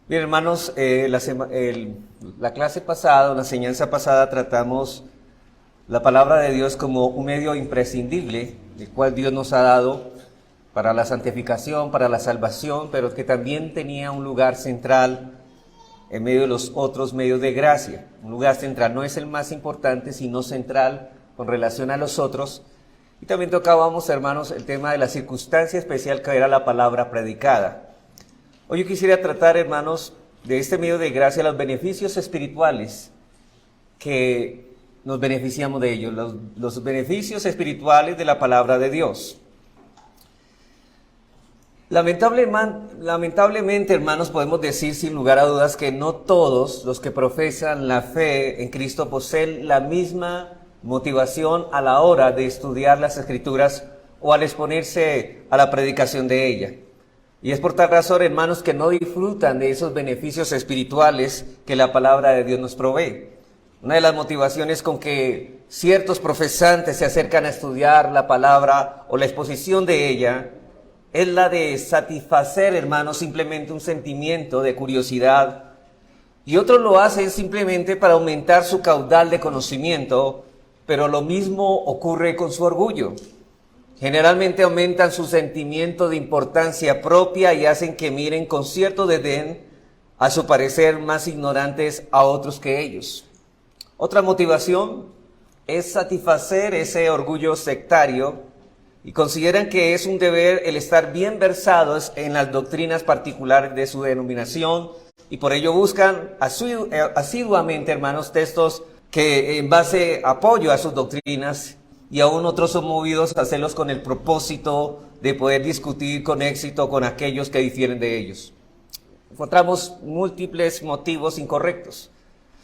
Bien, hermanos, la clase pasada, la enseñanza pasada, tratamos la palabra de Dios como un medio imprescindible, el cual Dios nos ha dado para la santificación, para la salvación, pero que también tenía un lugar central en medio de los otros medios de gracia. Un lugar central, no es el más importante, sino central con relación a los otros. Y también tocábamos, hermanos, el tema de la circunstancia especial que era la palabra predicada. Hoy yo quisiera tratar, hermanos, de este medio de gracia, los beneficios espirituales que nos beneficiamos de ellos, los beneficios espirituales de la palabra de Dios. Lamentablemente, hermanos, podemos decir sin lugar a dudas que no todos los que profesan la fe en Cristo poseen la misma motivación a la hora de estudiar las Escrituras o al exponerse a la predicación de ella. Y es por tal razón, hermanos, que no disfrutan de esos beneficios espirituales que la palabra de Dios nos provee. Una de las motivaciones con que ciertos profesantes se acercan a estudiar la palabra o la exposición de ella es la de satisfacer, hermanos, simplemente un sentimiento de curiosidad. Y otros lo hacen simplemente para aumentar su caudal de conocimiento, pero lo mismo ocurre con su orgullo. Generalmente aumentan su sentimiento de importancia propia y hacen que miren con cierto desdén, a su parecer, más ignorantes a otros que ellos. Otra motivación es satisfacer ese orgullo sectario y consideran que es un deber el estar bien versados en las doctrinas particulares de su denominación y por ello buscan asiduamente, hermanos, textos que en base apoyo a sus doctrinas, y aún otros son movidos a hacerlos con el propósito de poder discutir con éxito con aquellos que difieren de ellos. Encontramos múltiples motivos incorrectos.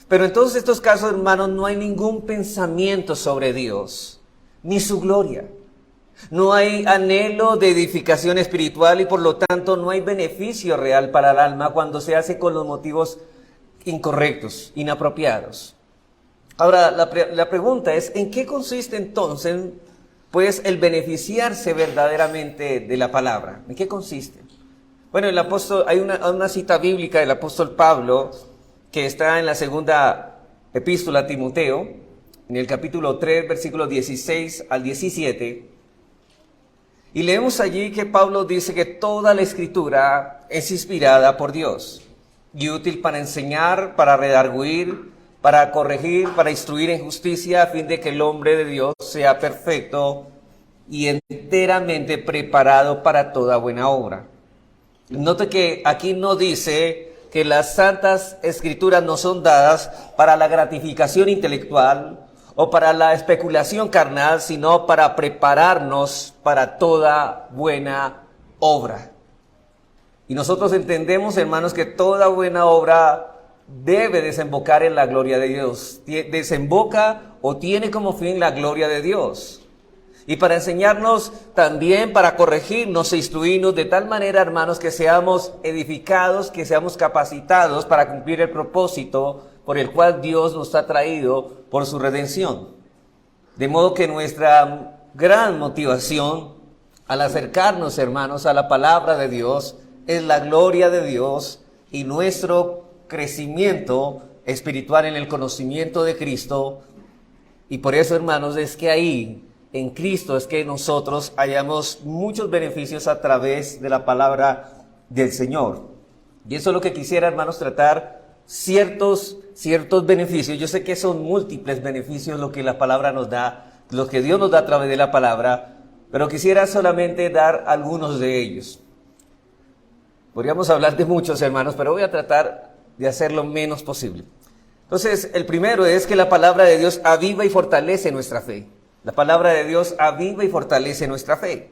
Pero en todos estos casos, hermanos, no hay ningún pensamiento sobre Dios, ni su gloria. No hay anhelo de edificación espiritual y por lo tanto no hay beneficio real para el alma cuando se hace con los motivos incorrectos, inapropiados. Ahora, la pregunta es, ¿en qué consiste entonces, pues, el beneficiarse verdaderamente de la palabra? ¿En qué consiste? Bueno, hay una cita bíblica del apóstol Pablo que está en la segunda epístola a Timoteo, en el capítulo 3, versículos 16 al 17. Y leemos allí que Pablo dice que toda la Escritura es inspirada por Dios y útil para enseñar, para redarguir, para corregir, para instruir en justicia, a fin de que el hombre de Dios sea perfecto y enteramente preparado para toda buena obra. Note que aquí no dice que las santas escrituras no son dadas para la gratificación intelectual o para la especulación carnal, sino para prepararnos para toda buena obra. Y nosotros entendemos, hermanos, que toda buena obra debe desembocar en la gloria de Dios. Desemboca o tiene como fin la gloria de Dios. Y para enseñarnos también, para corregirnos e instruirnos de tal manera, hermanos, que seamos edificados, que seamos capacitados para cumplir el propósito por el cual Dios nos ha traído por su redención. De modo que nuestra gran motivación al acercarnos, hermanos, a la palabra de Dios es la gloria de Dios y nuestro crecimiento espiritual en el conocimiento de Cristo. Y por eso, hermanos, es que ahí, en Cristo, es que nosotros hallamos muchos beneficios a través de la palabra del Señor. Y eso es lo que quisiera, hermanos, tratar ciertos beneficios. Yo sé que son múltiples beneficios lo que la palabra nos da, lo que Dios nos da a través de la palabra, pero quisiera solamente dar algunos de ellos. Podríamos hablar de muchos, hermanos, pero voy a tratar de hacer lo menos posible. Entonces, el primero es que la palabra de Dios aviva y fortalece nuestra fe. La palabra de Dios aviva y fortalece nuestra fe.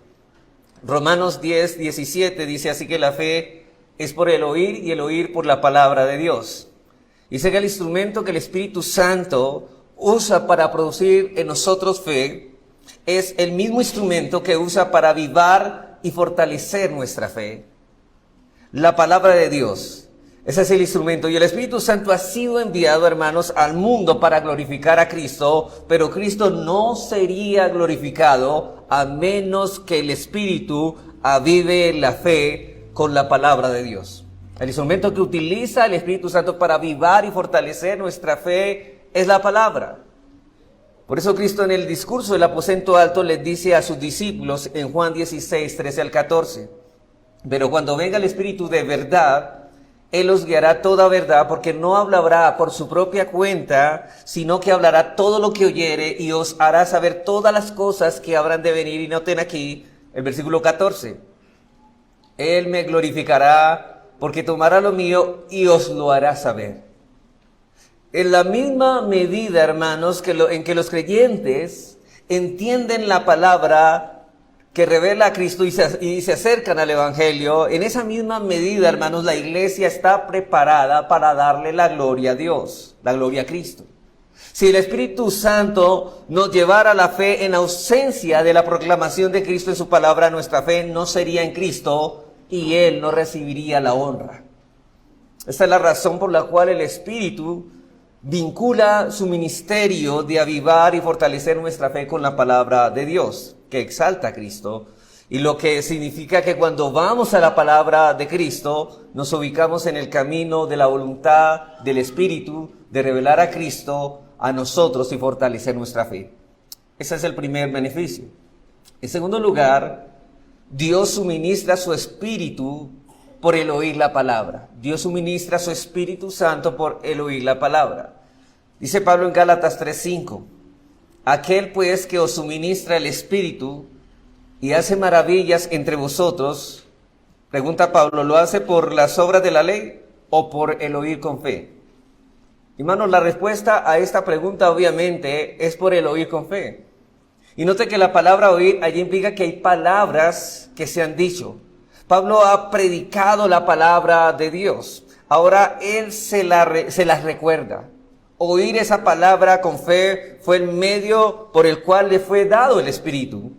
Romanos 10, 17 dice así que la fe es por el oír y el oír por la palabra de Dios. Dice que el instrumento que el Espíritu Santo usa para producir en nosotros fe es el mismo instrumento que usa para avivar y fortalecer nuestra fe. La palabra de Dios. Ese es el instrumento. Y el Espíritu Santo ha sido enviado, hermanos, al mundo para glorificar a Cristo, pero Cristo no sería glorificado a menos que el Espíritu avive la fe con la palabra de Dios. El instrumento que utiliza el Espíritu Santo para avivar y fortalecer nuestra fe es la palabra. Por eso Cristo en el discurso del aposento alto les dice a sus discípulos en Juan 16, 13 al 14, pero cuando venga el Espíritu de verdad, Él os guiará toda verdad, porque no hablará por su propia cuenta, sino que hablará todo lo que oyere y os hará saber todas las cosas que habrán de venir. Y noten aquí el versículo 14. Él me glorificará porque tomará lo mío y os lo hará saber. En la misma medida, hermanos, en que los creyentes entienden la palabra que revela a Cristo y se acercan al Evangelio, en esa misma medida, hermanos, la iglesia está preparada para darle la gloria a Dios, la gloria a Cristo. Si el Espíritu Santo nos llevara a la fe en ausencia de la proclamación de Cristo en su palabra, nuestra fe no sería en Cristo y Él no recibiría la honra. Esta es la razón por la cual el Espíritu vincula su ministerio de avivar y fortalecer nuestra fe con la palabra de Dios, que exalta a Cristo, y lo que significa que cuando vamos a la palabra de Cristo, nos ubicamos en el camino de la voluntad del Espíritu, de revelar a Cristo a nosotros y fortalecer nuestra fe. Ese es el primer beneficio. En segundo lugar, Dios suministra su Espíritu por el oír la palabra. Dios suministra su Espíritu Santo por el oír la palabra. Dice Pablo en Gálatas 3:5, aquel pues que os suministra el Espíritu y hace maravillas entre vosotros, pregunta Pablo, ¿lo hace por las obras de la ley o por el oír con fe? Hermanos, la respuesta a esta pregunta obviamente es por el oír con fe. Y note que la palabra oír allí implica que hay palabras que se han dicho. Pablo ha predicado la palabra de Dios. Ahora él se las recuerda. Oír esa palabra con fe fue el medio por el cual le fue dado el Espíritu.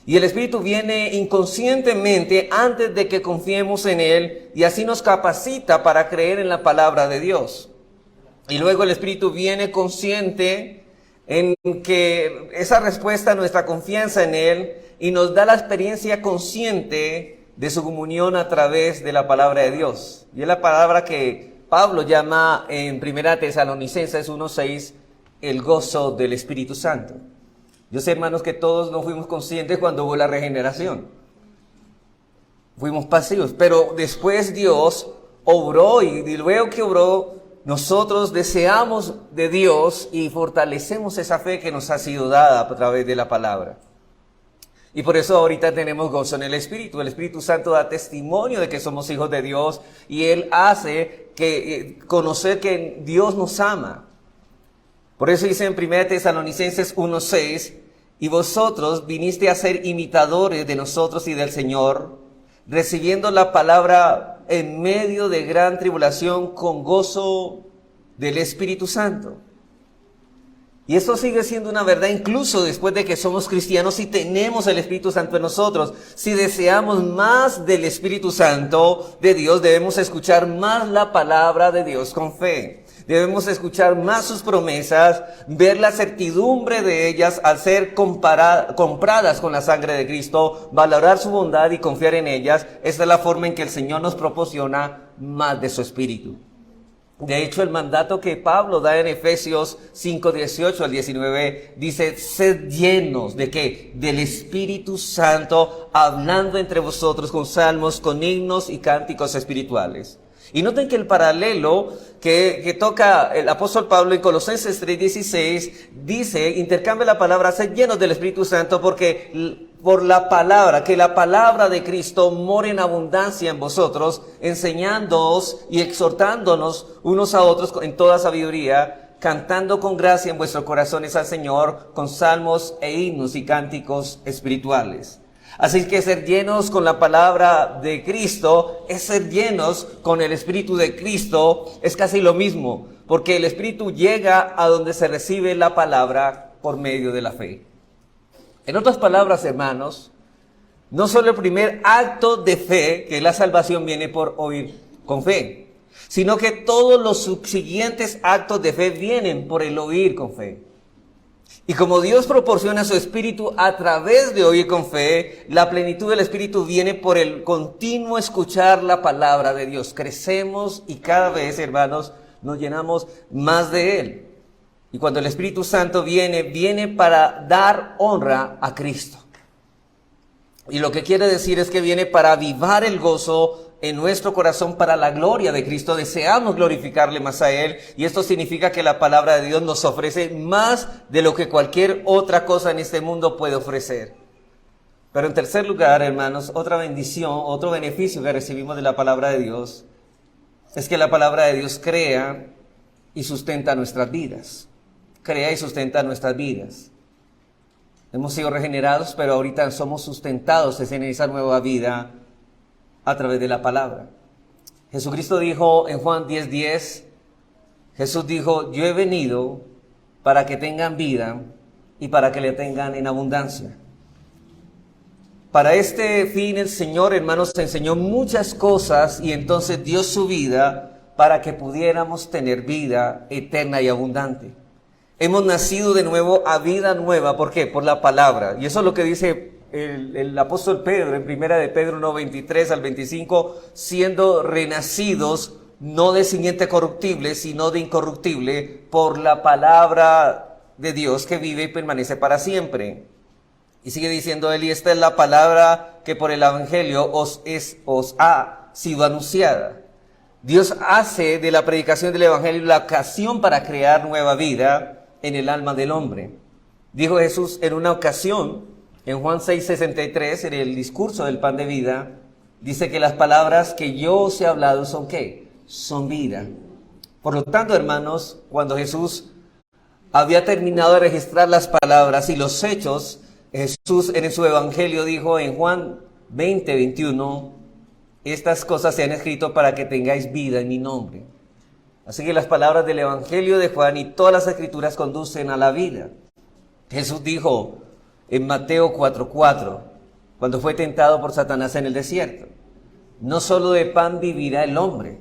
Y el Espíritu viene inconscientemente antes de que confiemos en Él y así nos capacita para creer en la palabra de Dios. Y luego el Espíritu viene consciente en que esa respuesta a nuestra confianza en Él y nos da la experiencia consciente de su comunión a través de la palabra de Dios. Y es la palabra que Pablo llama en 1 Tesalonicenses 1:6 el gozo del Espíritu Santo. Yo sé, hermanos, que todos no fuimos conscientes cuando hubo la regeneración. Fuimos pasivos, pero después Dios obró y luego que obró, nosotros deseamos de Dios y fortalecemos esa fe que nos ha sido dada a través de la palabra. Y por eso ahorita tenemos gozo en el Espíritu. El Espíritu Santo da testimonio de que somos hijos de Dios y Él hace que conocer que Dios nos ama. Por eso dice en 1 Tesalonicenses 1:6, y vosotros viniste a ser imitadores de nosotros y del Señor, recibiendo la palabra en medio de gran tribulación con gozo del Espíritu Santo. Y esto sigue siendo una verdad incluso después de que somos cristianos y tenemos el Espíritu Santo en nosotros. Si deseamos más del Espíritu Santo de Dios, debemos escuchar más la palabra de Dios con fe. Debemos escuchar más sus promesas, ver la certidumbre de ellas al ser compradas con la sangre de Cristo, valorar su bondad y confiar en ellas. Esta es la forma en que el Señor nos proporciona más de su Espíritu. De hecho, el mandato que Pablo da en Efesios 5:18 al 19 dice, sed llenos ¿de qué? Del Espíritu Santo, hablando entre vosotros con salmos, con himnos y cánticos espirituales. Y noten que el paralelo que toca el apóstol Pablo en Colosenses 3:16 dice, intercambia la palabra sed llenos del Espíritu Santo porque por la palabra, que la palabra de Cristo more en abundancia en vosotros, enseñándoos y exhortándonos unos a otros en toda sabiduría, cantando con gracia en vuestros corazones al Señor, con salmos e himnos y cánticos espirituales. Así que ser llenos con la palabra de Cristo es ser llenos con el Espíritu de Cristo, es casi lo mismo, porque el Espíritu llega a donde se recibe la palabra por medio de la fe. En otras palabras, hermanos, no solo el primer acto de fe, que la salvación viene por oír con fe, sino que todos los subsiguientes actos de fe vienen por el oír con fe. Y como Dios proporciona su Espíritu a través de oír con fe, la plenitud del Espíritu viene por el continuo escuchar la palabra de Dios. Crecemos y cada vez, hermanos, nos llenamos más de Él. Y cuando el Espíritu Santo viene para dar honra a Cristo. Y lo que quiere decir es que viene para avivar el gozo en nuestro corazón para la gloria de Cristo. Deseamos glorificarle más a Él, y esto significa que la palabra de Dios nos ofrece más de lo que cualquier otra cosa en este mundo puede ofrecer. Pero en tercer lugar, hermanos, otra bendición, otro beneficio que recibimos de la palabra de Dios es que la palabra de Dios crea y sustenta nuestras vidas. Crea y sustenta nuestras vidas. Hemos sido regenerados, pero ahorita somos sustentados en esa nueva vida a través de la palabra. Jesucristo dijo en Juan 10:10, Jesús dijo: yo he venido para que tengan vida y para que la tengan en abundancia. Para este fin el Señor, hermanos, enseñó muchas cosas y entonces dio su vida para que pudiéramos tener vida eterna y abundante. Hemos nacido de nuevo a vida nueva. ¿Por qué? Por la palabra. Y eso es lo que dice el apóstol Pedro en primera de Pedro 1:23 al 25, siendo renacidos no de simiente corruptible, sino de incorruptible, por la palabra de Dios que vive y permanece para siempre. Y sigue diciendo él: y esta es la palabra que por el evangelio os ha sido anunciada. Dios hace de la predicación del evangelio la ocasión para crear nueva vida en el alma del hombre. Dijo Jesús en una ocasión, en Juan 6:63, en el discurso del pan de vida, dice que las palabras que yo os he hablado son ¿qué? Son vida. Por lo tanto, hermanos, cuando Jesús había terminado de registrar las palabras y los hechos, Jesús en su evangelio dijo en Juan 20:21, estas cosas se han escrito para que tengáis vida en mi nombre. Así que las palabras del evangelio de Juan y todas las escrituras conducen a la vida. Jesús dijo en Mateo 4:4, cuando fue tentado por Satanás en el desierto: no solo de pan vivirá el hombre,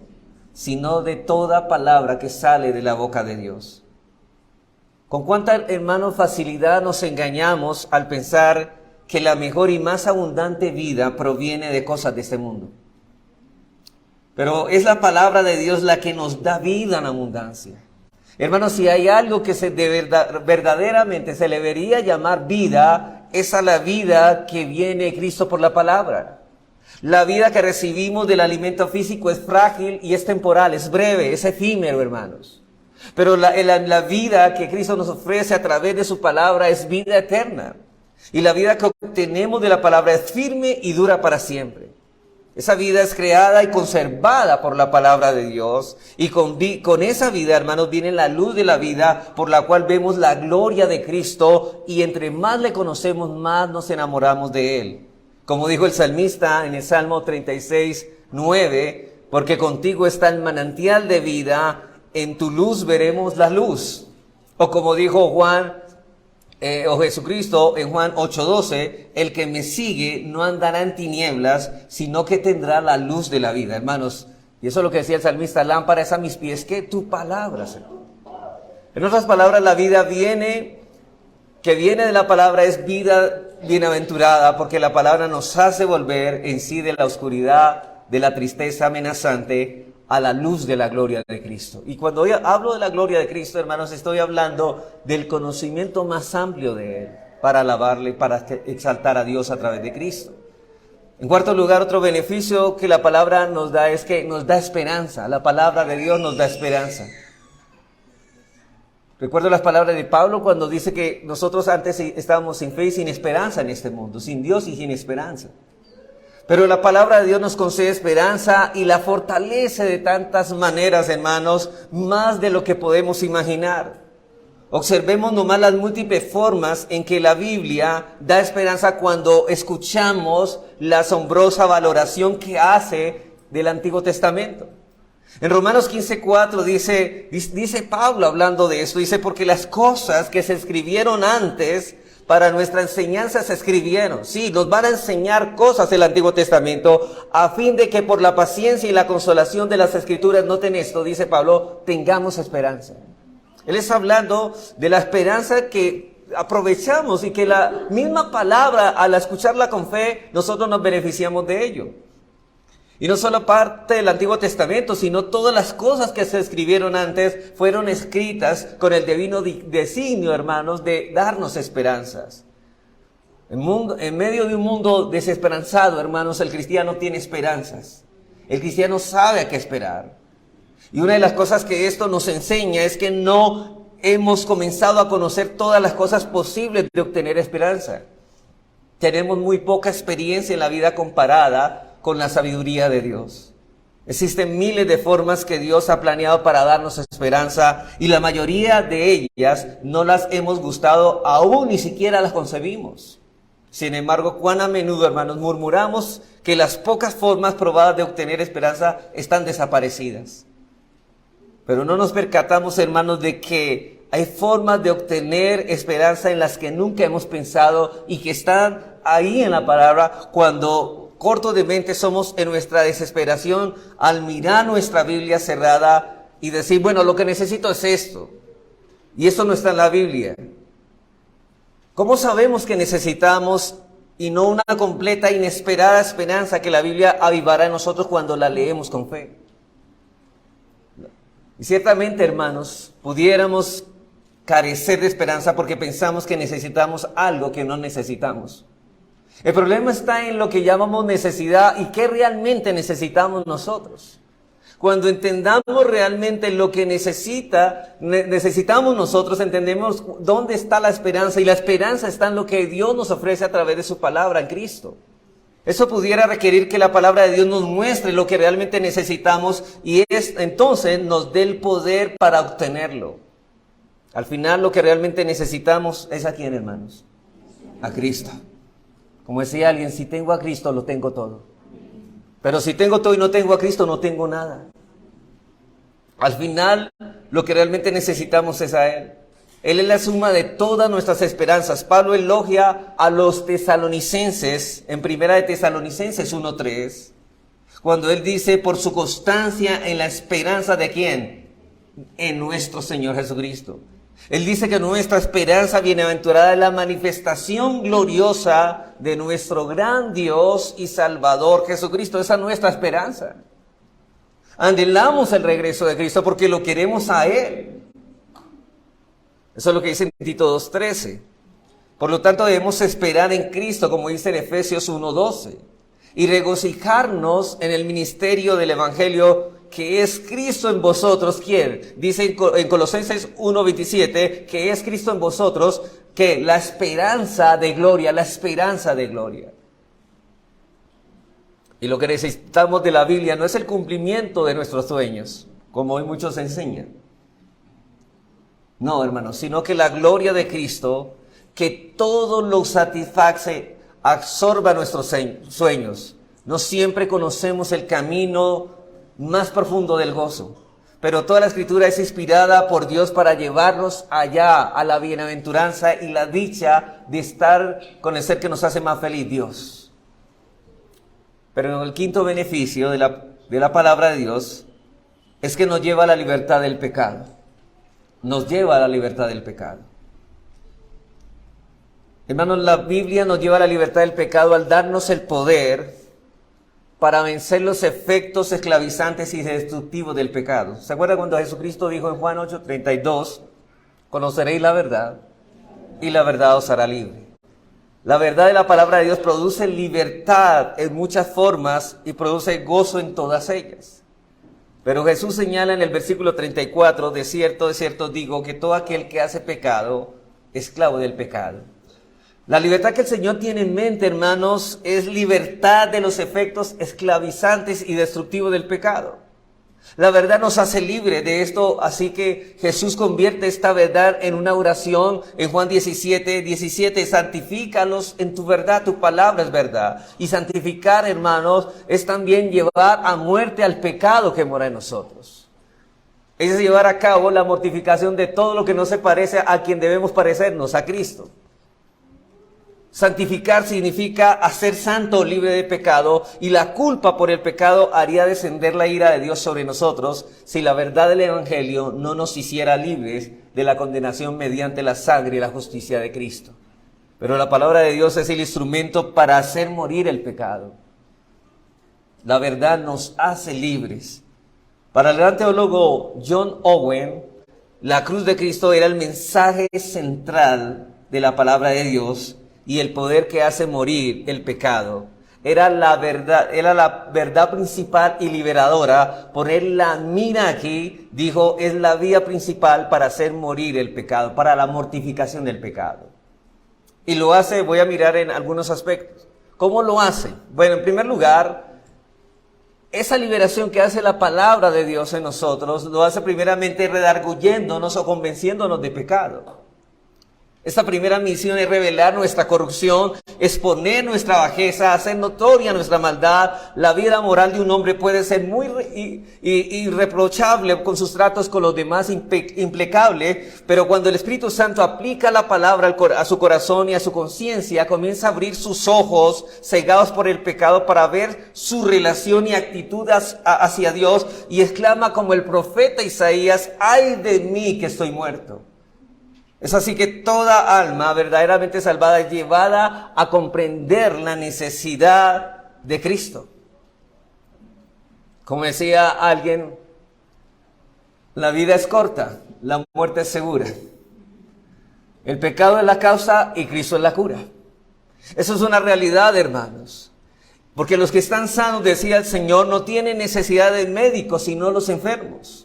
sino de toda palabra que sale de la boca de Dios. Con cuánta, hermanos, facilidad nos engañamos al pensar que la mejor y más abundante vida proviene de cosas de este mundo. Pero es la palabra de Dios la que nos da vida en abundancia. Hermanos, si hay algo que verdaderamente se le debería llamar vida, es a la vida que viene de Cristo por la palabra. La vida que recibimos del alimento físico es frágil y es temporal, es breve, es efímero, hermanos. Pero la vida que Cristo nos ofrece a través de su palabra es vida eterna. Y la vida que obtenemos de la palabra es firme y dura para siempre. Esa vida es creada y conservada por la palabra de Dios. Y con esa vida, hermanos, viene la luz de la vida por la cual vemos la gloria de Cristo. Y entre más le conocemos, más nos enamoramos de Él. Como dijo el salmista en el Salmo 36:9, porque contigo está el manantial de vida, en tu luz veremos la luz. O como dijo Jesucristo en Juan 8:12, el que me sigue no andará en tinieblas, sino que tendrá la luz de la vida. Hermanos, y eso es lo que decía el salmista: lámpara es a mis pies, que tu palabra, Señor. En otras palabras, la vida que viene de la palabra es vida bienaventurada, porque la palabra nos hace volver en sí de la oscuridad, de la tristeza amenazante, a la luz de la gloria de Cristo. Y cuando hoy hablo de la gloria de Cristo, hermanos, estoy hablando del conocimiento más amplio de Él, para alabarle, para exaltar a Dios a través de Cristo. En cuarto lugar, otro beneficio que la palabra nos da es que nos da esperanza. La palabra de Dios nos da esperanza. Recuerdo las palabras de Pablo cuando dice que nosotros antes estábamos sin fe y sin esperanza en este mundo, sin Dios y sin esperanza. Pero la palabra de Dios nos concede esperanza y la fortalece de tantas maneras, hermanos, más de lo que podemos imaginar. Observemos nomás las múltiples formas en que la Biblia da esperanza cuando escuchamos la asombrosa valoración que hace del Antiguo Testamento. En Romanos 15:4 dice Pablo hablando de esto, dice: porque las cosas que se escribieron antes para nuestra enseñanza se escribieron. Sí, nos van a enseñar cosas del Antiguo Testamento a fin de que por la paciencia y la consolación de las Escrituras, noten esto, dice Pablo, tengamos esperanza. Él está hablando de la esperanza que aprovechamos y que la misma palabra, al escucharla con fe, nosotros nos beneficiamos de ello. Y no solo parte del Antiguo Testamento, sino todas las cosas que se escribieron antes fueron escritas con el divino designio, hermanos, de darnos esperanzas. En medio de un mundo desesperanzado, hermanos, el cristiano tiene esperanzas. El cristiano sabe a qué esperar. Y una de las cosas que esto nos enseña es que no hemos comenzado a conocer todas las cosas posibles de obtener esperanza. Tenemos muy poca experiencia en la vida comparada con la sabiduría de Dios. Existen miles de formas que Dios ha planeado para darnos esperanza y la mayoría de ellas no las hemos gustado, aún ni siquiera las concebimos. Sin embargo, cuán a menudo, hermanos, murmuramos que las pocas formas probadas de obtener esperanza están desaparecidas. Pero no nos percatamos, hermanos, de que hay formas de obtener esperanza en las que nunca hemos pensado y que están ahí en la palabra cuando cortos de mente somos en nuestra desesperación al mirar nuestra Biblia cerrada y decir, bueno, lo que necesito es esto. Y esto no está en la Biblia. ¿Cómo sabemos que necesitamos y no una completa, inesperada esperanza que la Biblia avivará en nosotros cuando la leemos con fe? Y ciertamente, hermanos, pudiéramos carecer de esperanza porque pensamos que necesitamos algo que no necesitamos. El problema está en lo que llamamos necesidad y qué realmente necesitamos nosotros. Cuando entendamos realmente lo que necesitamos nosotros, entendemos dónde está la esperanza, y la esperanza está en lo que Dios nos ofrece a través de su palabra en Cristo. Eso pudiera requerir que la palabra de Dios nos muestre lo que realmente necesitamos y entonces nos dé el poder para obtenerlo. Al final lo que realmente necesitamos es ¿a quién, hermanos? A Cristo. Como decía alguien, si tengo a Cristo, lo tengo todo. Pero si tengo todo y no tengo a Cristo, no tengo nada. Al final, lo que realmente necesitamos es a Él. Él es la suma de todas nuestras esperanzas. Pablo elogia a los tesalonicenses, en Primera de Tesalonicenses 1:3, cuando él dice, por su constancia en la esperanza ¿de quién? En nuestro Señor Jesucristo. Él dice que nuestra esperanza bienaventurada es la manifestación gloriosa de nuestro gran Dios y Salvador Jesucristo. Esa es nuestra esperanza. Anhelamos el regreso de Cristo porque lo queremos a Él. Eso es lo que dice en Tito 2:13. Por lo tanto debemos esperar en Cristo, como dice en Efesios 1:12, y regocijarnos en el ministerio del Evangelio que es Cristo en vosotros. ¿Quién? Dice en Colosenses 1:27 que es Cristo en vosotros, que la esperanza de gloria, la esperanza de gloria. Y lo que necesitamos de la Biblia no es el cumplimiento de nuestros sueños, como hoy muchos enseñan. No, hermanos, sino que la gloria de Cristo, que todo lo satisface, absorba nuestros sueños. No siempre conocemos el camino más profundo del gozo, pero toda la Escritura es inspirada por Dios para llevarnos allá a la bienaventuranza y la dicha de estar con el ser que nos hace más feliz, Dios. Pero el quinto beneficio de la palabra de Dios es que nos lleva a la libertad del pecado. Nos lleva a la libertad del pecado. Hermanos, la Biblia nos lleva a la libertad del pecado al darnos el poder para vencer los efectos esclavizantes y destructivos del pecado. ¿Se acuerdan cuando Jesucristo dijo en Juan 8:32, conoceréis la verdad y la verdad os hará libre? La verdad de la palabra de Dios produce libertad en muchas formas y produce gozo en todas ellas. Pero Jesús señala en el versículo 34, de cierto digo que todo aquel que hace pecado, es esclavo del pecado. La libertad que el Señor tiene en mente, hermanos, es libertad de los efectos esclavizantes y destructivos del pecado. La verdad nos hace libre de esto, así que Jesús convierte esta verdad en una oración en Juan 17:17, santifícalos en tu verdad, tu palabra es verdad. Y santificar, hermanos, es también llevar a muerte al pecado que mora en nosotros. Es llevar a cabo la mortificación de todo lo que no se parece a quien debemos parecernos, a Cristo. Santificar significa hacer santo, libre de pecado, y la culpa por el pecado haría descender la ira de Dios sobre nosotros si la verdad del Evangelio no nos hiciera libres de la condenación mediante la sangre y la justicia de Cristo. Pero la palabra de Dios es el instrumento para hacer morir el pecado. La verdad nos hace libres. Para el gran teólogo John Owen, la cruz de Cristo era el mensaje central de la palabra de Dios y el poder que hace morir el pecado. Era la verdad principal y liberadora. Poner la mira aquí, dijo, es la vía principal para hacer morir el pecado, para la mortificación del pecado. Y lo hace, voy a mirar en algunos aspectos. ¿Cómo lo hace? Bueno, en primer lugar, esa liberación que hace la palabra de Dios en nosotros, lo hace primeramente redarguyéndonos o convenciéndonos de pecado. Esta primera misión es revelar nuestra corrupción, exponer nuestra bajeza, hacer notoria nuestra maldad. La vida moral de un hombre puede ser muy irreprochable con sus tratos con los demás, impecable, pero cuando el Espíritu Santo aplica la palabra a su corazón y a su conciencia, comienza a abrir sus ojos cegados por el pecado para ver su relación y actitud hacia Dios, y exclama como el profeta Isaías: ¡ay de mí que estoy muerto! Es así que toda alma verdaderamente salvada es llevada a comprender la necesidad de Cristo. Como decía alguien, la vida es corta, la muerte es segura. El pecado es la causa y Cristo es la cura. Eso es una realidad, hermanos. Porque los que están sanos, decía el Señor, no tienen necesidad de médicos, sino los enfermos.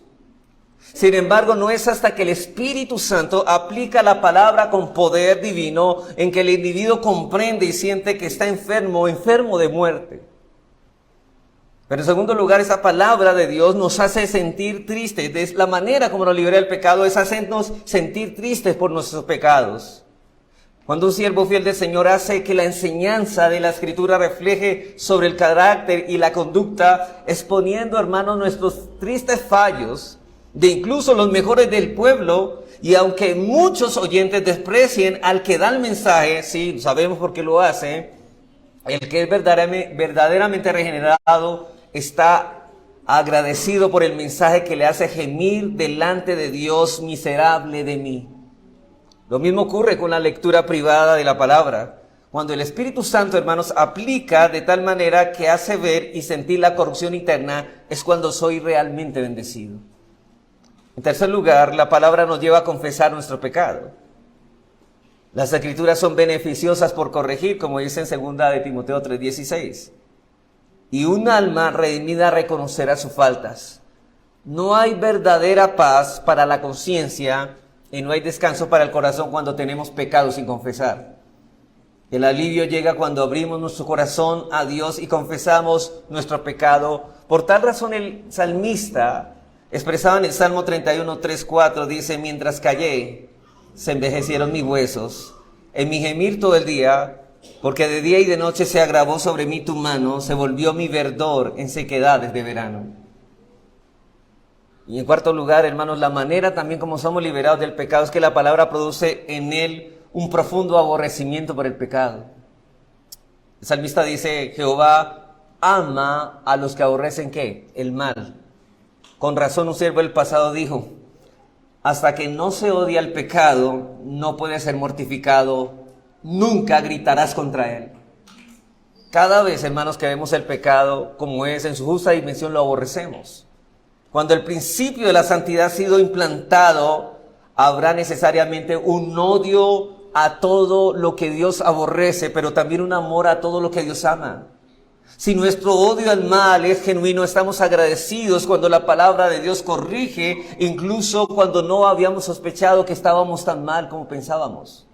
Sin embargo, no es hasta que el Espíritu Santo aplica la palabra con poder divino en que el individuo comprende y siente que está enfermo de muerte. Pero en segundo lugar, esa palabra de Dios nos hace sentir tristes. De la manera como nos libera el pecado es hacernos sentir tristes por nuestros pecados. Cuando un siervo fiel del Señor hace que la enseñanza de la Escritura refleje sobre el carácter y la conducta, exponiendo, hermanos, nuestros tristes fallos, de incluso los mejores del pueblo, y aunque muchos oyentes desprecien al que da el mensaje, sí, sabemos por qué lo hace, el que es verdaderamente regenerado está agradecido por el mensaje que le hace gemir delante de Dios: miserable de mí. Lo mismo ocurre con la lectura privada de la palabra. Cuando el Espíritu Santo, hermanos, aplica de tal manera que hace ver y sentir la corrupción interna, es cuando soy realmente bendecido. En tercer lugar, la palabra nos lleva a confesar nuestro pecado. Las Escrituras son beneficiosas por corregir, como dice en 2 de Timoteo 3:16. Y un alma redimida reconocerá sus faltas. No hay verdadera paz para la conciencia y no hay descanso para el corazón cuando tenemos pecado sin confesar. El alivio llega cuando abrimos nuestro corazón a Dios y confesamos nuestro pecado. Por tal razón el salmista expresado en el Salmo 31, 3, 4, dice: mientras callé, se envejecieron mis huesos, en mi gemir todo el día, porque de día y de noche se agravó sobre mí tu mano, se volvió mi verdor en sequedades de verano. Y en cuarto lugar, hermanos, la manera también como somos liberados del pecado es que la palabra produce en él un profundo aborrecimiento por el pecado. El salmista dice: Jehová ama a los que aborrecen, ¿qué? El mal. Con razón un siervo del pasado dijo: hasta que no se odia el pecado, no puede ser mortificado, nunca gritarás contra él. Cada vez, hermanos, que vemos el pecado como es en su justa dimensión, lo aborrecemos. Cuando el principio de la santidad ha sido implantado, habrá necesariamente un odio a todo lo que Dios aborrece, pero también un amor a todo lo que Dios ama. Si nuestro odio al mal es genuino, estamos agradecidos cuando la palabra de Dios corrige, incluso cuando no habíamos sospechado que estábamos tan mal como pensábamos.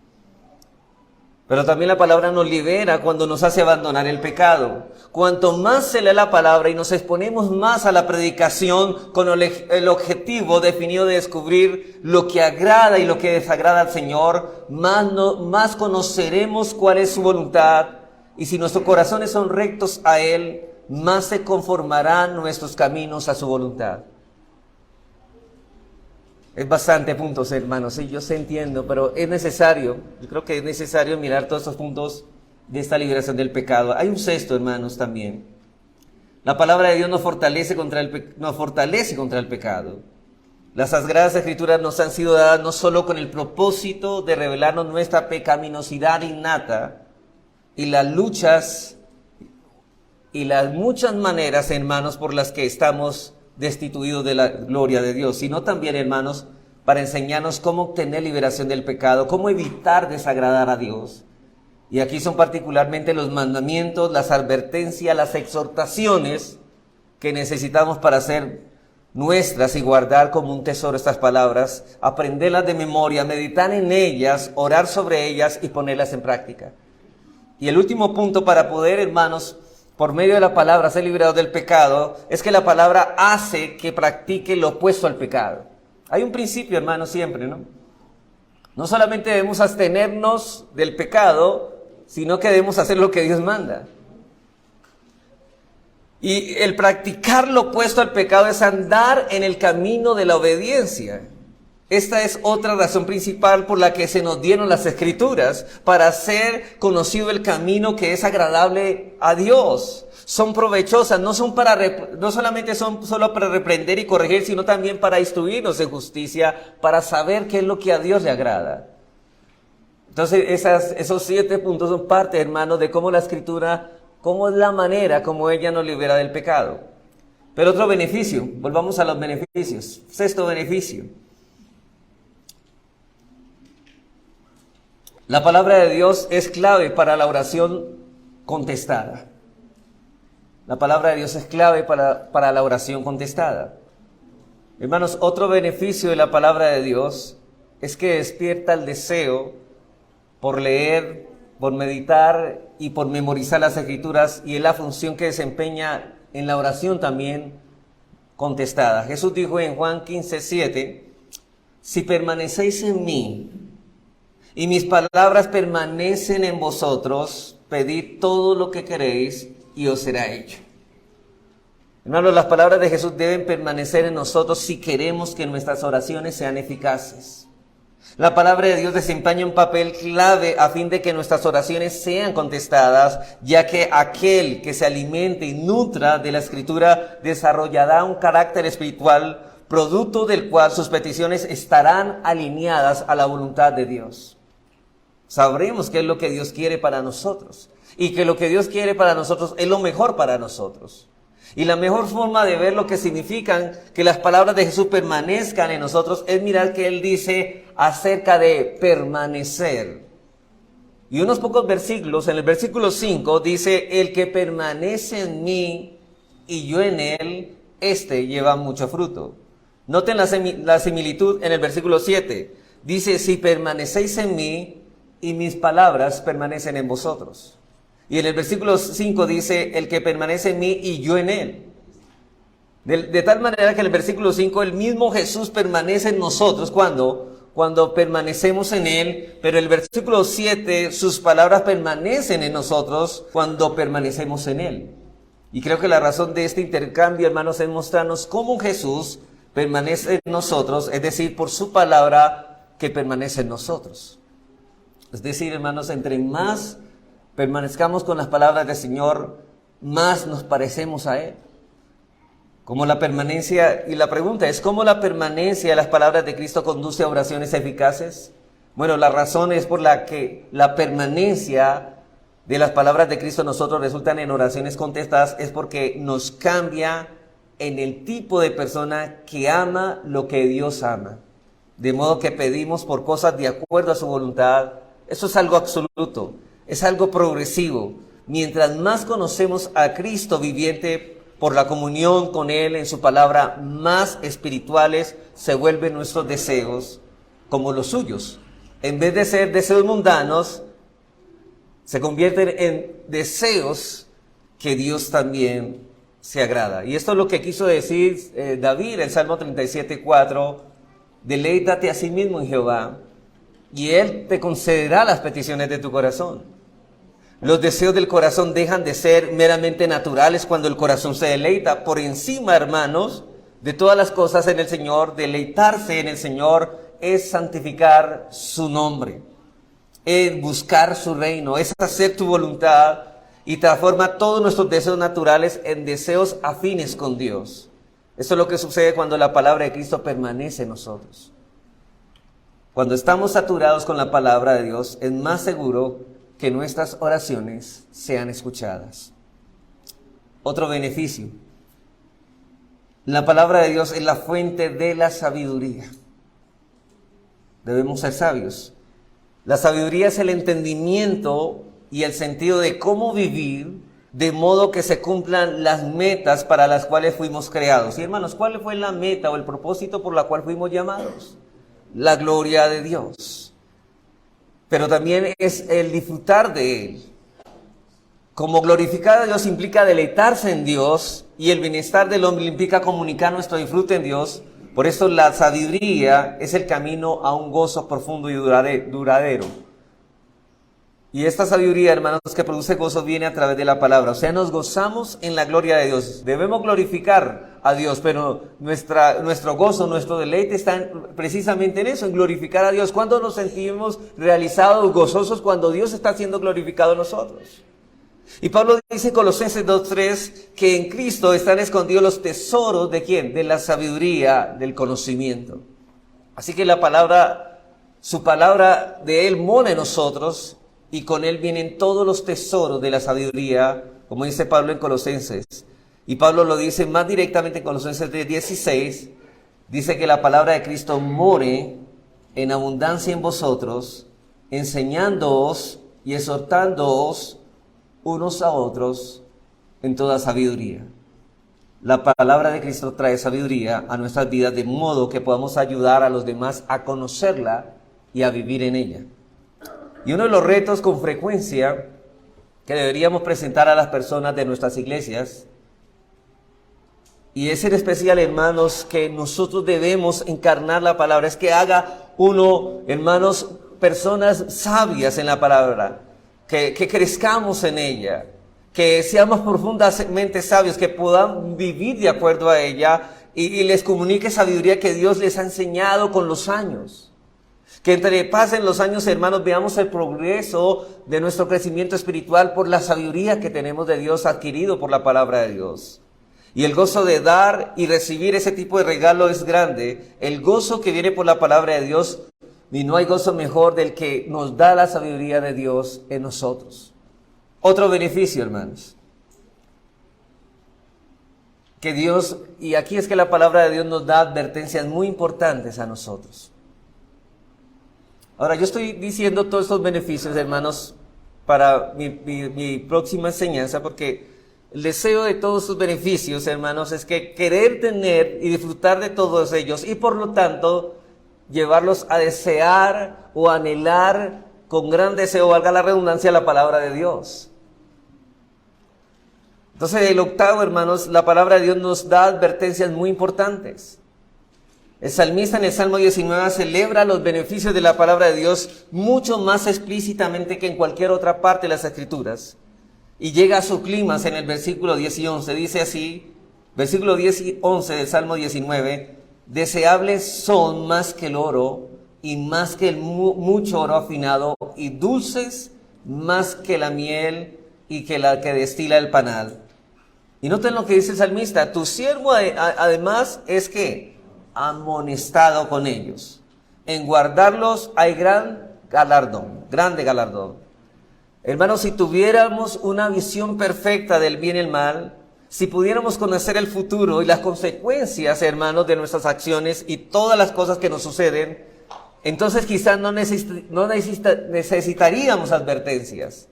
Pero también la palabra nos libera cuando nos hace abandonar el pecado. Cuanto más se lee la palabra y nos exponemos más a la predicación con el objetivo definido de descubrir lo que agrada y lo que desagrada al Señor, más conoceremos cuál es su voluntad. Y si nuestros corazones son rectos a Él, más se conformarán nuestros caminos a su voluntad. Es bastante puntos, hermanos, sí, yo sé, entiendo, pero es necesario, yo creo que es necesario mirar todos estos puntos de esta liberación del pecado. Hay un sexto, hermanos, también. La palabra de Dios nos fortalece contra el pecado. Las Sagradas Escrituras nos han sido dadas no solo con el propósito de revelarnos nuestra pecaminosidad innata y las luchas y las muchas maneras, hermanos, por las que estamos destituidos de la gloria de Dios, sino también, hermanos, para enseñarnos cómo obtener liberación del pecado, cómo evitar desagradar a Dios. Y aquí son particularmente los mandamientos, las advertencias, las exhortaciones que necesitamos para hacer nuestras y guardar como un tesoro estas palabras, aprenderlas de memoria, meditar en ellas, orar sobre ellas y ponerlas en práctica. Y el último punto para poder, hermanos, por medio de la palabra ser liberados del pecado, es que la palabra hace que practique lo opuesto al pecado. Hay un principio, hermanos, siempre, ¿no? No solamente debemos abstenernos del pecado, sino que debemos hacer lo que Dios manda. Y el practicar lo opuesto al pecado es andar en el camino de la obediencia. Esta es otra razón principal por la que se nos dieron las Escrituras, para hacer conocido el camino que es agradable a Dios. Son provechosas, no solamente son solo para reprender y corregir, sino también para instruirnos en justicia, para saber qué es lo que a Dios le agrada. Entonces esos 7 puntos son parte, hermanos, de cómo la Escritura, cómo es la manera como ella nos libera del pecado. Pero otro beneficio, volvamos a los beneficios. 6º beneficio. La palabra de Dios es clave para la oración contestada. La palabra de Dios es clave para la oración contestada. Hermanos, otro beneficio de la palabra de Dios es que despierta el deseo por leer, por meditar y por memorizar las Escrituras, y es la función que desempeña en la oración también contestada. Jesús dijo en Juan 15:7, si permanecéis en mí y mis palabras permanecen en vosotros, pedid todo lo que queréis y os será hecho. Hermanos, las palabras de Jesús deben permanecer en nosotros si queremos que nuestras oraciones sean eficaces. La palabra de Dios desempeña un papel clave a fin de que nuestras oraciones sean contestadas, ya que aquel que se alimente y nutra de la Escritura desarrollará un carácter espiritual, producto del cual sus peticiones estarán alineadas a la voluntad de Dios. Sabremos qué es lo que Dios quiere para nosotros, y que lo que Dios quiere para nosotros es lo mejor para nosotros. Y la mejor forma de ver lo que significan que las palabras de Jesús permanezcan en nosotros es mirar que Él dice acerca de permanecer. Y unos pocos versículos, en el versículo 5 dice, el que permanece en mí y yo en él, este lleva mucho fruto. Noten la similitud en el versículo 7. Dice, si permanecéis en mí y mis palabras permanecen en vosotros. Y en el versículo 5 dice, el que permanece en mí y yo en él. De tal manera que en el versículo 5 el mismo Jesús permanece en nosotros cuando permanecemos en él, pero el versículo 7, sus palabras permanecen en nosotros cuando permanecemos en él. Y creo que la razón de este intercambio, hermanos, es mostrarnos cómo Jesús permanece en nosotros, es decir, por su palabra que permanece en nosotros. Es decir, hermanos, entre más permanezcamos con las palabras del Señor, más nos parecemos a Él. Como la permanencia, y la pregunta es, ¿cómo la permanencia de las palabras de Cristo conduce a oraciones eficaces? Bueno, la razón es por la que la permanencia de las palabras de Cristo en nosotros resultan en oraciones contestadas, es porque nos cambia en el tipo de persona que ama lo que Dios ama. De modo que pedimos por cosas de acuerdo a su voluntad. Eso es algo absoluto. Es algo progresivo. Mientras más conocemos a Cristo viviente por la comunión con Él en su palabra, más espirituales se vuelven nuestros deseos como los suyos. En vez de ser deseos mundanos, se convierten en deseos que Dios también se agrada. Y esto es lo que quiso decir David en Salmo 37:4. Deleítate a sí mismo en Jehová, y Él te concederá las peticiones de tu corazón. Los deseos del corazón dejan de ser meramente naturales cuando el corazón se deleita. Por encima, hermanos, de todas las cosas en el Señor, deleitarse en el Señor es santificar su nombre, es buscar su reino, es hacer tu voluntad y transforma todos nuestros deseos naturales en deseos afines con Dios. Esto es lo que sucede cuando la palabra de Cristo permanece en nosotros. Cuando estamos saturados con la palabra de Dios, es más seguro que nuestras oraciones sean escuchadas. Otro beneficio. La palabra de Dios es la fuente de la sabiduría. Debemos ser sabios. La sabiduría es el entendimiento y el sentido de cómo vivir de modo que se cumplan las metas para las cuales fuimos creados. Y hermanos, ¿cuál fue la meta o el propósito por la cual fuimos llamados? La gloria de Dios. Pero también es el disfrutar de Él. Como glorificar a Dios implica deleitarse en Dios, y el bienestar del hombre implica comunicar nuestro disfrute en Dios. Por eso la sabiduría es el camino a un gozo profundo y duradero. Y esta sabiduría, hermanos, que produce gozo viene a través de la palabra. O sea, nos gozamos en la gloria de Dios. Debemos glorificar a Dios, pero nuestro gozo, nuestro deleite está precisamente en eso, en glorificar a Dios. ¿Cuándo nos sentimos realizados, gozosos? Cuando Dios está siendo glorificado en nosotros. Y Pablo dice en Colosenses 2:3 que en Cristo están escondidos los tesoros ¿de quién? De la sabiduría, del conocimiento. Así que su palabra de Él mora en nosotros, y con Él vienen todos los tesoros de la sabiduría, como dice Pablo en Colosenses. Y Pablo lo dice más directamente en Colosenses 3:16, dice que la palabra de Cristo more en abundancia en vosotros, enseñándoos y exhortándoos unos a otros en toda sabiduría. La palabra de Cristo trae sabiduría a nuestras vidas de modo que podamos ayudar a los demás a conocerla y a vivir en ella. Y uno de los retos con frecuencia que deberíamos presentar a las personas de nuestras iglesias, y es en especial, hermanos, que nosotros debemos encarnar la palabra, es que haga uno, hermanos, personas sabias en la palabra, que crezcamos en ella, que seamos profundamente sabios, que podamos vivir de acuerdo a ella y les comunique sabiduría que Dios les ha enseñado con los años. Que entre pasen los años, hermanos, veamos el progreso de nuestro crecimiento espiritual por la sabiduría que tenemos de Dios adquirido por la palabra de Dios. Y el gozo de dar y recibir ese tipo de regalo es grande. El gozo que viene por la palabra de Dios, y no hay gozo mejor del que nos da la sabiduría de Dios en nosotros. Otro beneficio, hermanos, que Dios, y aquí es que la palabra de Dios nos da advertencias muy importantes a nosotros. Ahora, yo estoy diciendo todos estos beneficios, hermanos, para mi próxima enseñanza, porque el deseo de todos estos beneficios, hermanos, es que querer tener y disfrutar de todos ellos, y por lo tanto, llevarlos a desear o anhelar con gran deseo, valga la redundancia, la palabra de Dios. Entonces, el octavo, hermanos, la palabra de Dios nos da advertencias muy importantes. El salmista en el Salmo 19 celebra los beneficios de la palabra de Dios mucho más explícitamente que en cualquier otra parte de las Escrituras. Y llega a su clímax en el versículo 10 y 11. Dice así, versículo 10 y 11 del Salmo 19, deseables son más que el oro y más que el mucho oro afinado, y dulces más que la miel y que la que destila el panal. Y noten lo que dice el salmista, tu siervo además es que amonestado con ellos. En guardarlos hay grande galardón. Hermanos, si tuviéramos una visión perfecta del bien y el mal, si pudiéramos conocer el futuro y las consecuencias, hermanos, de nuestras acciones y todas las cosas que nos suceden, entonces quizás no necesitaríamos advertencias.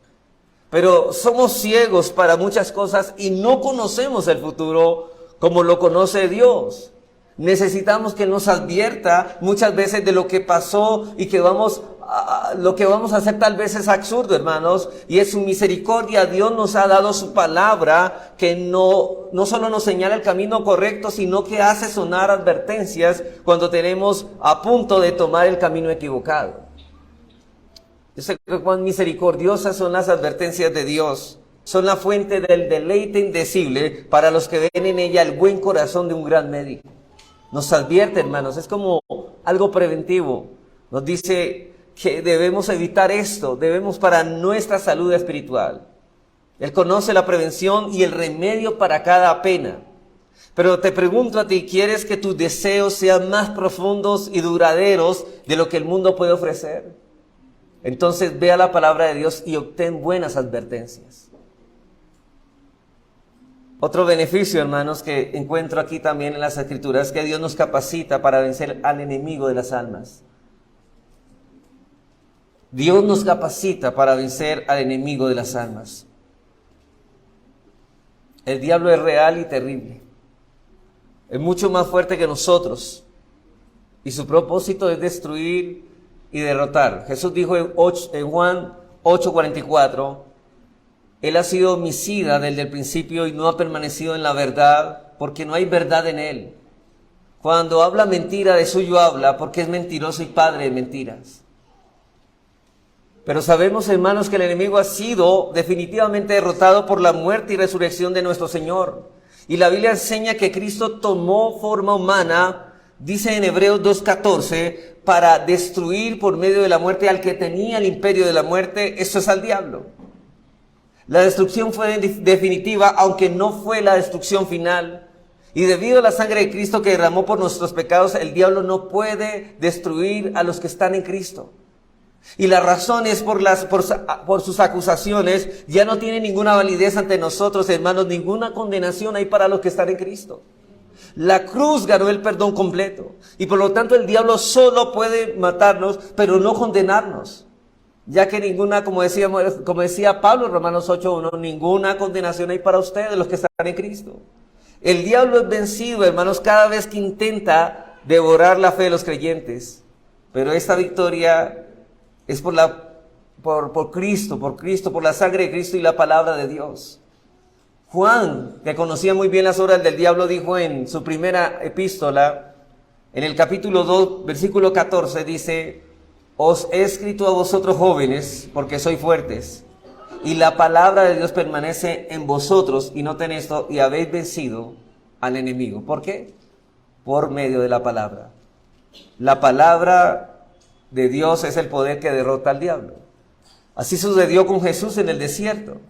Pero somos ciegos para muchas cosas y no conocemos el futuro como lo conoce Dios. Necesitamos que nos advierta muchas veces de lo que pasó y que lo que vamos a hacer tal vez es absurdo, hermanos, y es su misericordia. Dios nos ha dado su palabra que no solo nos señala el camino correcto, sino que hace sonar advertencias cuando tenemos a punto de tomar el camino equivocado. Yo sé que cuán misericordiosas son las advertencias de Dios. Son la fuente del deleite indecible para los que ven en ella el buen corazón de un gran médico. Nos advierte, hermanos, es como algo preventivo. Nos dice que debemos evitar esto, debemos para nuestra salud espiritual. Él conoce la prevención y el remedio para cada pena. Pero te pregunto a ti, ¿quieres que tus deseos sean más profundos y duraderos de lo que el mundo puede ofrecer? Entonces ve a la palabra de Dios y obtén buenas advertencias. Otro beneficio, hermanos, que encuentro aquí también en las Escrituras es que Dios nos capacita para vencer al enemigo de las almas. Dios nos capacita para vencer al enemigo de las almas. El diablo es real y terrible. Es mucho más fuerte que nosotros. Y su propósito es destruir y derrotar. Jesús dijo en Juan 8:44, Él ha sido homicida desde el principio y no ha permanecido en la verdad, porque no hay verdad en Él. Cuando habla mentira, de suyo habla, porque es mentiroso y padre de mentiras. Pero sabemos, hermanos, que el enemigo ha sido definitivamente derrotado por la muerte y resurrección de nuestro Señor. Y la Biblia enseña que Cristo tomó forma humana, dice en Hebreos 2:14, para destruir por medio de la muerte al que tenía el imperio de la muerte, eso es al diablo. La destrucción fue definitiva, aunque no fue la destrucción final. Y debido a la sangre de Cristo que derramó por nuestros pecados, el diablo no puede destruir a los que están en Cristo. Y la razón es por sus acusaciones, ya no tiene ninguna validez ante nosotros, hermanos, ninguna condenación hay para los que están en Cristo. La cruz ganó el perdón completo, y por lo tanto el diablo solo puede matarnos, pero no condenarnos. Ya que ninguna, como decía Pablo en Romanos 8:1, ninguna condenación hay para ustedes, los que están en Cristo. El diablo es vencido, hermanos, cada vez que intenta devorar la fe de los creyentes. Pero esta victoria es por Cristo, por la sangre de Cristo y la palabra de Dios. Juan, que conocía muy bien las obras del diablo, dijo en su primera epístola, en el capítulo 2, versículo 14, dice: Os he escrito a vosotros jóvenes, porque sois fuertes, y la palabra de Dios permanece en vosotros, y noten esto, y habéis vencido al enemigo. ¿Por qué? Por medio de la palabra. La palabra de Dios es el poder que derrota al diablo. Así sucedió con Jesús en el desierto.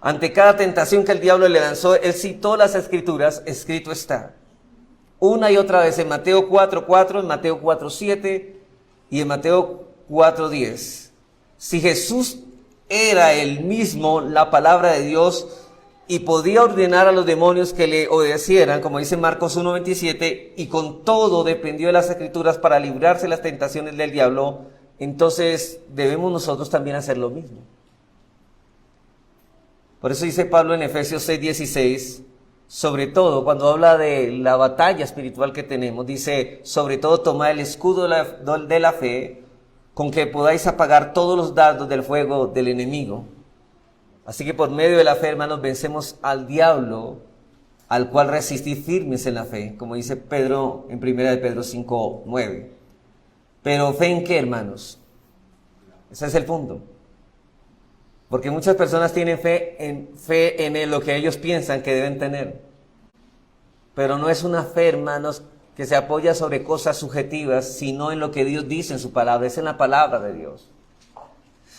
Ante cada tentación que el diablo le lanzó, él citó las Escrituras: escrito está. Una y otra vez en Mateo 4:4, en Mateo 4:7 y en Mateo 4:10. Si Jesús era el mismo, la palabra de Dios, y podía ordenar a los demonios que le obedecieran, como dice Marcos 1:27, y con todo dependió de las Escrituras para librarse de las tentaciones del diablo, entonces debemos nosotros también hacer lo mismo. Por eso dice Pablo en Efesios 6:16, sobre todo cuando habla de la batalla espiritual que tenemos, dice: sobre todo tomad el escudo de la fe, con que podáis apagar todos los dardos del fuego del enemigo. Así que por medio de la fe, hermanos, vencemos al diablo, al cual resistid firmes en la fe, como dice Pedro en 1 de Pedro 5:9. Pero ¿fe en qué, hermanos? Ese es el punto. Porque muchas personas tienen fe en lo que ellos piensan que deben tener. Pero no es una fe, hermanos, que se apoya sobre cosas subjetivas, sino en lo que Dios dice en su palabra, es en la palabra de Dios.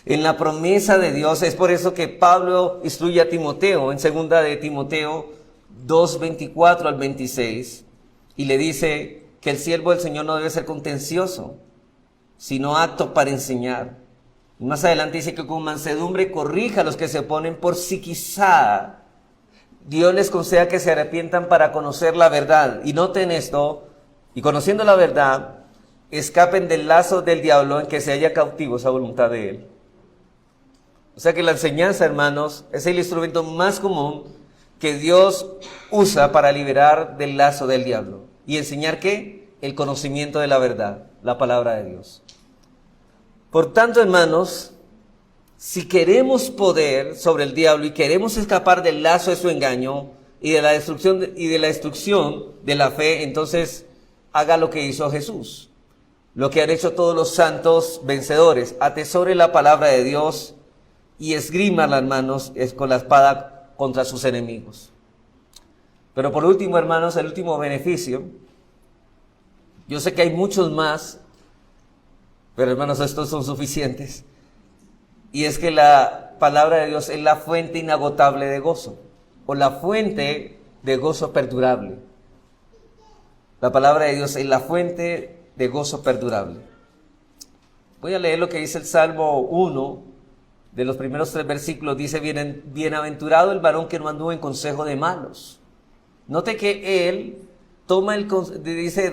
En la promesa de Dios. Es por eso que Pablo instruye a Timoteo en 2 de Timoteo 2:24 al 26, y le dice que el siervo del Señor no debe ser contencioso, sino apto para enseñar. Y más adelante dice que con mansedumbre corrija a los que se oponen, por si quizá Dios les conceda que se arrepientan para conocer la verdad. Y noten esto: y conociendo la verdad, escapen del lazo del diablo en que se halla cautivos a voluntad de él. O sea que la enseñanza, hermanos, es el instrumento más común que Dios usa para liberar del lazo del diablo. ¿Y enseñar qué? El conocimiento de la verdad, la palabra de Dios. Por tanto, hermanos, si queremos poder sobre el diablo y queremos escapar del lazo de su engaño y de la destrucción de la fe, entonces haga lo que hizo Jesús, lo que han hecho todos los santos vencedores: atesore la palabra de Dios y esgrímala, hermanos, con la espada contra sus enemigos. Pero por último, hermanos, el último beneficio, yo sé que hay muchos más, pero hermanos, estos son suficientes, y es que la palabra de Dios es la fuente inagotable de gozo, o la fuente de gozo perdurable. La palabra de Dios es la fuente de gozo perdurable. Voy a leer lo que dice el Salmo 1, de los primeros 3 versículos. Dice: bienaventurado el varón que no anduvo en consejo de malos. Note que él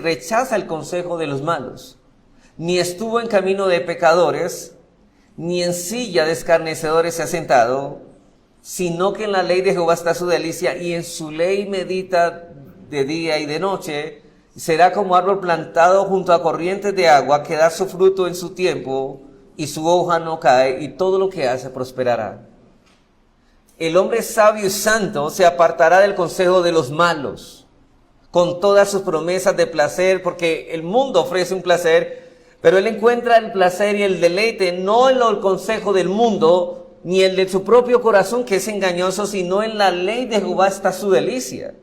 rechaza el consejo de los malos, ni estuvo en camino de pecadores, ni en silla de escarnecedores se ha sentado, sino que en la ley de Jehová está su delicia, y en su ley medita de día y de noche. Será como árbol plantado junto a corrientes de agua, que da su fruto en su tiempo, y su hoja no cae, y todo lo que hace prosperará. El hombre sabio y santo se apartará del consejo de los malos, con todas sus promesas de placer, porque el mundo ofrece un placer, pero él encuentra el placer y el deleite no en el consejo del mundo, ni el de su propio corazón, que es engañoso, sino en la ley de Jehová está su delicia.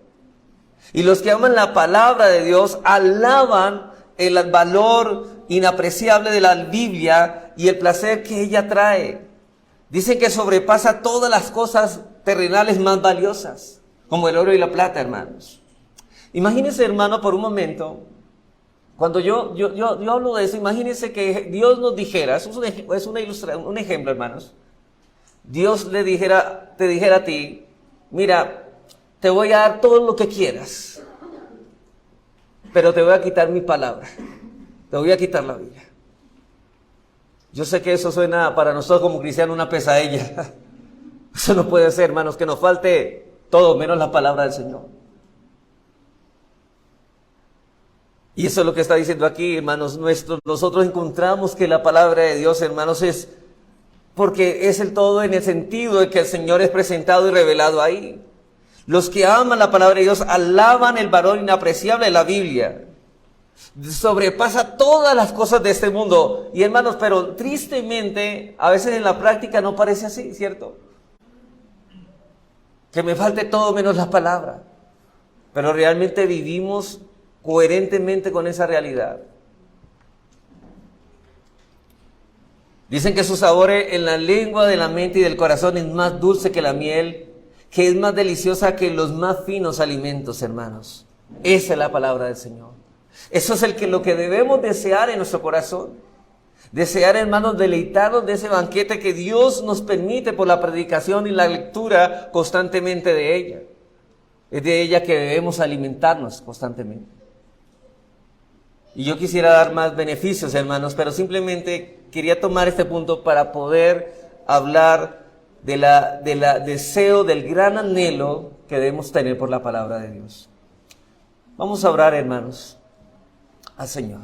Y los que aman la palabra de Dios alaban el valor inapreciable de la Biblia y el placer que ella trae. Dicen que sobrepasa todas las cosas terrenales más valiosas, como el oro y la plata, hermanos. Imagínense, hermano, por un momento, cuando yo hablo de eso, imagínense que Dios nos dijera, eso es un ejemplo, hermanos. Dios te dijera a ti: mira, te voy a dar todo lo que quieras, pero te voy a quitar mi palabra, te voy a quitar la Biblia. Yo sé que eso suena para nosotros como cristianos una pesadilla. Eso no puede ser, hermanos, que nos falte todo menos la palabra del Señor. Y eso es lo que está diciendo aquí, hermanos nuestros. Nosotros encontramos que la palabra de Dios, hermanos, es porque es el todo en el sentido de que el Señor es presentado y revelado ahí. Los que aman la palabra de Dios alaban el valor inapreciable de la Biblia. Sobrepasa todas las cosas de este mundo. Y hermanos, pero tristemente, a veces en la práctica no parece así, ¿cierto? Que me falte todo menos la palabra. Pero realmente vivimos coherentemente con esa realidad. Dicen que su sabor en la lengua de la mente y del corazón es más dulce que la miel, que es más deliciosa que los más finos alimentos, hermanos. Esa es la palabra del Señor. Eso es lo que debemos desear en nuestro corazón. Desear, hermanos, deleitarnos de ese banquete que Dios nos permite por la predicación y la lectura constantemente de ella. Es de ella que debemos alimentarnos constantemente. Y yo quisiera dar más beneficios, hermanos, pero simplemente quería tomar este punto para poder hablar de la deseo, del gran anhelo que debemos tener por la palabra de Dios. Vamos a orar, hermanos, al Señor.